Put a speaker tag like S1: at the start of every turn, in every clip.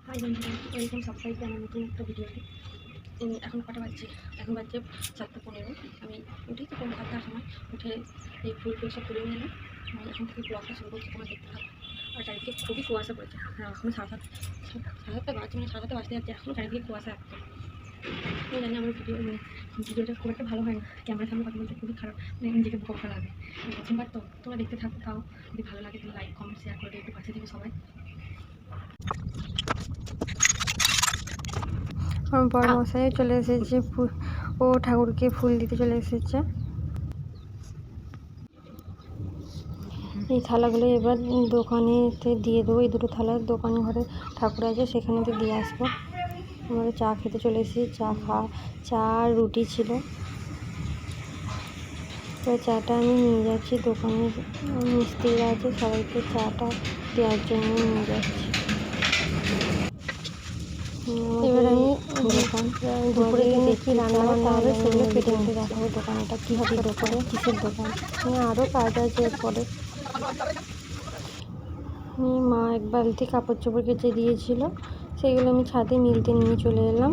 S1: High বন্ধুরা, welcome subscribe আমার নতুন একটা ভিডিওতে। এখন কটা বাজছে? এখন বাজছে 7:15। আমি উঠেছি কোনো 7টার সময়, উঠে এই ফুল সব তুলে নিয়ে এলাম। এখন থেকে ব্লগটা শুরু করছি, তোমরা দেখতে থাকো। আর চারিদিকে খুবই কুয়াশা পড়েছে। এখন সাড়ে সাতটা বাজছে, মানে সাড়ে সাতটা বাজতে যাচ্ছে, এখনও চারিদিকে কুয়াশা একদম। আমি জানি আমার ভিডিওটা খুব একটা ভালো হয় না, ক্যামেরার সামনে কথা বলতে খুবই খারাপ, মানে নিজেকে বোকা লাগে। প্রথমবার তো তোমরা দেখতে থাকো, তাও যদি ভালো লাগে তাহলে লাইক কমেন্ট শেয়ার করে একটু পাশে দিবে সবাই।
S2: আমার বড় মশাই চলে এসেছে, ও ঠাকুরকে ফুল দিতে চলে এসেছে। এই থালাগুলো এবার দোকানেতে দিয়ে দেবো। এই দুটো থালা দোকান ঘরে ঠাকুর আছে, সেখানেতে দিয়ে আসবো। আমরা চা খেতে চলে এসেছি। চা আর রুটি ছিল। তো চাটা আমি নিয়ে যাচ্ছি দোকানে, মিস্ত্রিরা আছে, সবাইকে চাটা দেওয়ার জন্য নিয়ে যাচ্ছি। এবার আমি দুপুরে কী রান্না বান্না হবে সেগুলো কেটে কেটে দেখাবো। দোকানটা কী হবে, দোকানে কিসের দোকান, আরও কাজ আছে এরপরে। মা এক বালতি কাপড় চোপড় কেচে দিয়েছিল, সেগুলো আমি ছাদে মিলতে নিয়ে চলে এলাম।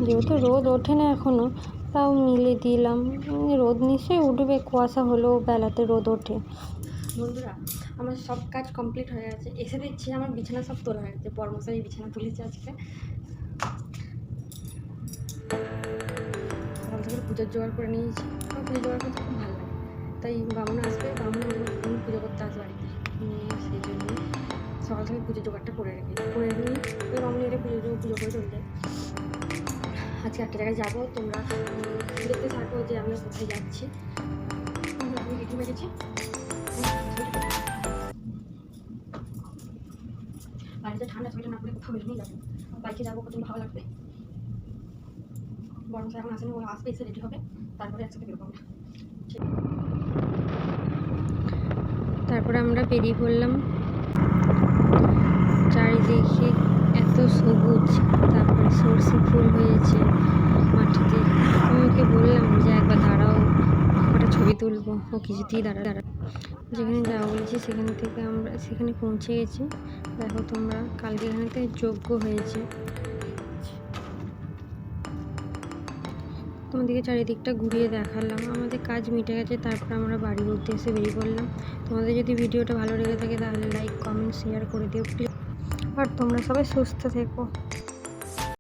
S2: যেহেতু রোদ ওঠে না এখনও, তাও মিলে দিলাম। রোদ নিশ্চয়ই উঠবে, কুয়াশা হলেও বেলাতে রোদ ওঠে।
S1: বন্ধুরা, আমার সব কাজ কমপ্লিট হয়ে গেছে। এসে দেখছি আমার বিছানা সব তোলা হয়ে গেছে। বর্মশাই বিছানা তুলেছে আজকে। সকাল থেকে পুজোর জোগাড় করে নিয়েছি। আমার পুজো জোগাড় করতে খুব ভালো লাগে, তাই বামুন আসবে, বামুন পুজো করতে আসবে বাড়িতে, সেই জন্য সকাল থেকে পুজোর জোগাড়টা করে নিই। ওই বামুন এলে পুজো করে চলে যায়। আজকে একটা জায়গায় যাবো, তোমরা দেখতে থাকো যে আমরা কোথায় যাচ্ছি। আমি ভিডিও মেরেছি, বাড়িতে ঠান্ডা সোয়েটার না পরে কোথাও বেরোলেই যাবো। বাইকে যাবো, প্রচণ্ড ভালো লাগবে। বরং এখন আসেনি, ও আসবে, এসে রেডি হবে, তারপরে একসাথে বেরোবো আমরা।
S2: তারপরে আমরা বেরিয়ে পড়লাম। চারিদিকে এত সবুজ, তারপরে সর্ষে ফুল হয়েছে মাটিতে। আমি ওকে বললাম যে একবার দাঁড়াও, একটা ছবি তুলবো। ও কিছুতেই দাঁড়া। যেখানে যাওয়া বলেছি সেখানে পৌঁছে গেছি। দেখো তোমরা, কালকে এখানেতে যজ্ঞ হয়েছে। তোমাদেরকে চারিদিকটা ঘুরিয়ে দেখালাম। আমাদের কাজ মিটে গেছে, তারপর আমরা বাড়ির উদ্দেশ্যে বেরিয়ে পড়লাম। তোমাদের যদি ভিডিওটা ভালো লেগে থাকে তাহলে লাইক কমেন্ট শেয়ার করে দিও প্লিজ। আর তোমরা সবাই সুস্থ থেকো।